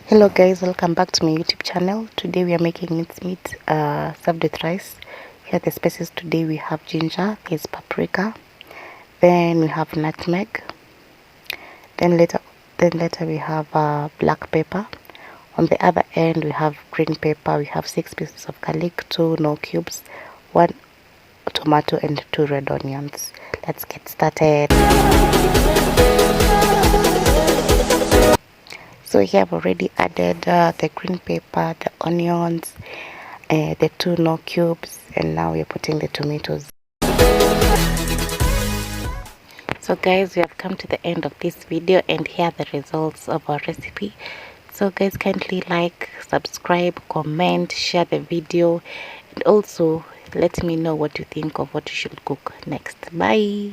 Hello guys, welcome back to my YouTube channel. Today we are making minced meat served with rice. Here are the spices. Today we have ginger, there's paprika, then we have nutmeg, then later we have black pepper. On the other end we have green pepper. We have 6 pieces of garlic, 2 no cubes, 1 tomato and 2 red onions. Let's get started. So here I've already added the green pepper, the onions, the 2 no cubes, and now we're putting the tomatoes. So guys, we have come to the end of this video, and here are the results of our recipe. So guys, kindly like, subscribe, comment, share the video, and also let me know what you think of what you should cook next. Bye.